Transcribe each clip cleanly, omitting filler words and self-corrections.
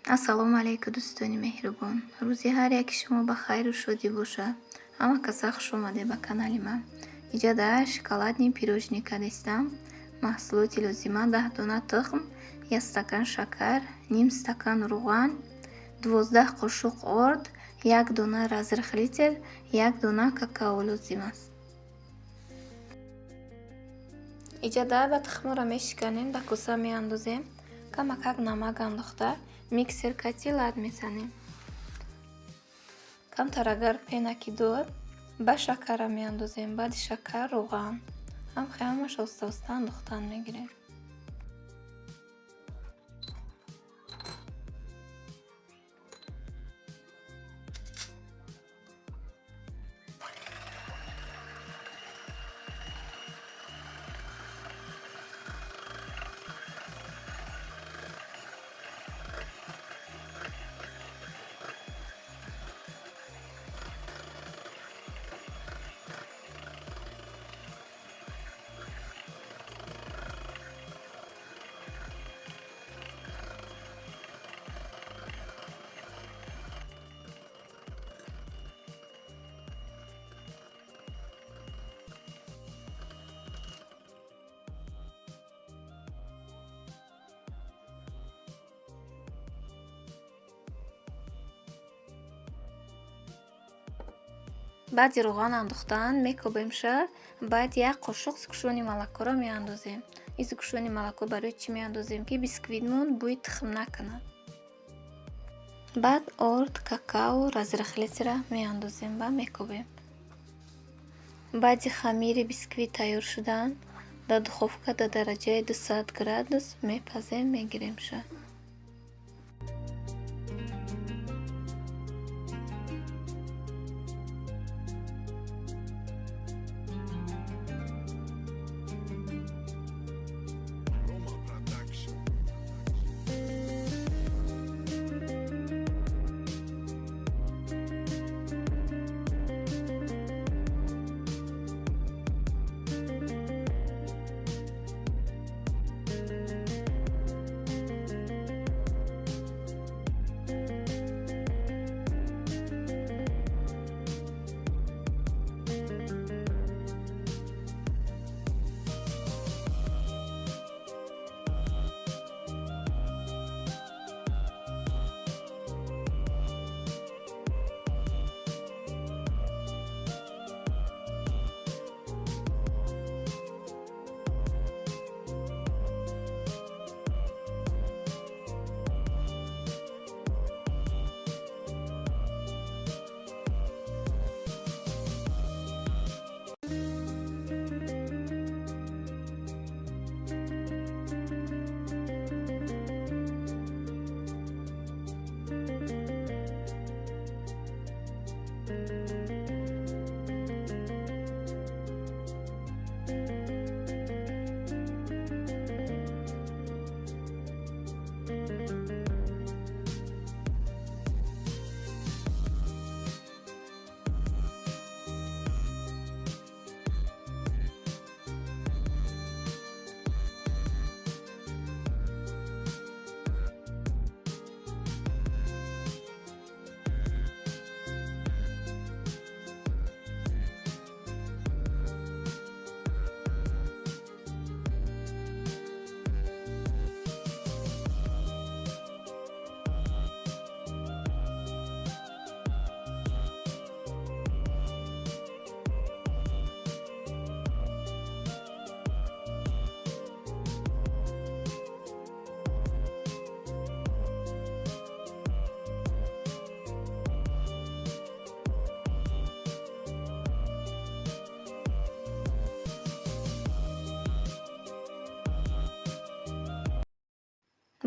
ассалому алайкум дӯстони меҳрубон. Рӯзи ҳар яки шумо ба хайру шодӣ бошад. Ҳама каса хуш омадед ба канали ман. Иҷа дар шоколадни пирожни кадистам. Маҳсулоти лозима 10 дона тухм, 1 стакан шакар, ним стакан рӯған, 12 қошуқ орд, 1 дона разрихлитер, 1 дона какао лозим аст. иҷа дар тухмро мешиканем, ба кӯса меандозем, камакак намак андохта миксер-кати лад мезанем. Камтар агар пенаки дод, ба шакара меандозем, баъди шакар рӯған. Ҳамаш оста-оста андохтан мегирем. баъди рӯған андохтан мекобем шар. Баъд 1 қошуқ зукушони молокоро меандозем. Ин зукушони молоко барои чӣ меандозем, ки бисквитмон бӯи тухм накунад. Баъд орд, какао, разрихлитера меандозем ва мекобем. Баъди хамири бисквит тайёр шудан, дар духовка дар дараҷаи 200 градус мепазем, мегирем шар.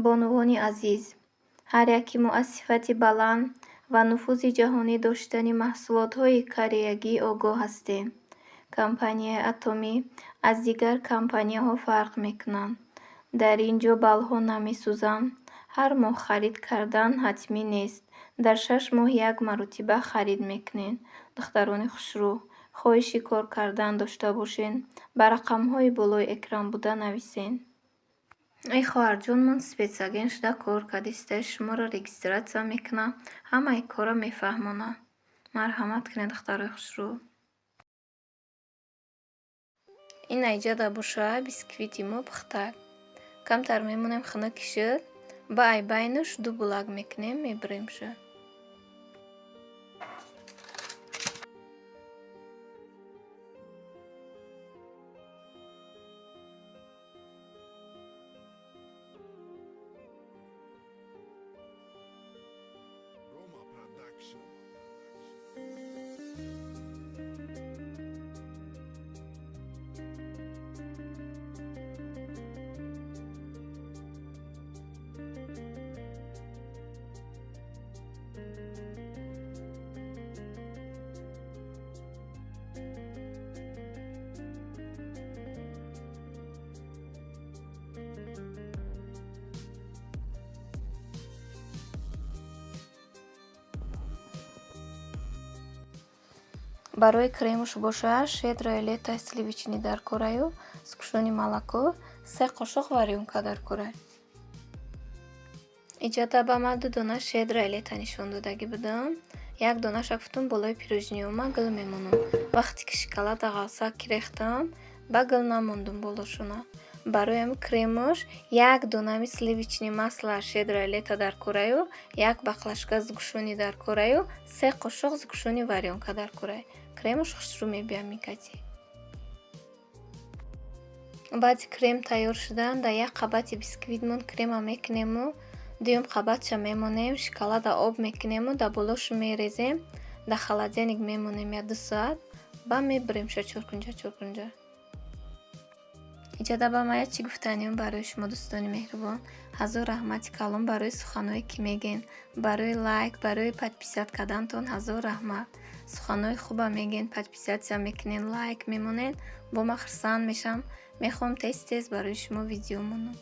бонувони азиз, ҳар яки мо аз сифати баланд ва нуфузи ҷаҳонӣ доштани маҳсулотҳои кореягӣ огоҳ ҳастем. Компанияи Atomy аз дигар компанияҳо фарқ мекунанд. Дар ин ҷо балҳо намесӯзанд. Ҳар моҳ харид кардан ҳатмӣ нест. Дар 6 моҳ 1 маротиба харид мекунем. духтарони хушрӯ, хоҳиши кор кардан дошта бошед, ба рақамҳои болои экран буда нависед. ای خواهر جون، من спецагент шуда кор кардистаи шуморо регистратсия мекунам. Ҳамаи корро мефаҳмонам. Марҳамат кунед духтарои хушрӯ. ин айҷада буша бисквити мо пухтак. Камтар мемонем хунуки шуд. Ба айбайнуш ду булак мекунем, мебурем шуд. Roma Production. Барои кремуш боша щедрое лето сливочный дар кораю, скушони молоко, 3 қошуқ варёнка дар кора. Иҷода ба ма 2 дона щедрое лето нишон додагӣ будам. 1 донашак футун болои пирожниёма гул мемонам. Вақте ки шоколада ғалсак рехтам, ба гул намондум болошуна. Барои кремуш 1 донами сливочный масло щедрое лето дар кораю, 1 баклажка згушони дар кораю, 3 қошуқ згушони варёнка дар кораю. Кремуш хушрӯ мебиям микати. Баъди крем тайёр шудан, дар 1 қабати бисквитмон крема мекунему, дуюм қабатша мемонем, шоколада об мекунему, дар болошу мерезем, дар холодильник мемонем 1-2 соат, ба мебурем ша чоркунҷа. Иҷода ба ма ячи гуфтаниём барои шумо дӯстони меҳрубон. Ҳазор раҳмати калон барои суханое ки мегӯед, барои лайк, барои подписат кардантон ҳазор раҳмат. Суханои хуба мегӯед, подписатсия мекунед, лайк мемонед, бо ма хурсанд мешам. Мехоҳам тез барои шумо видео монам.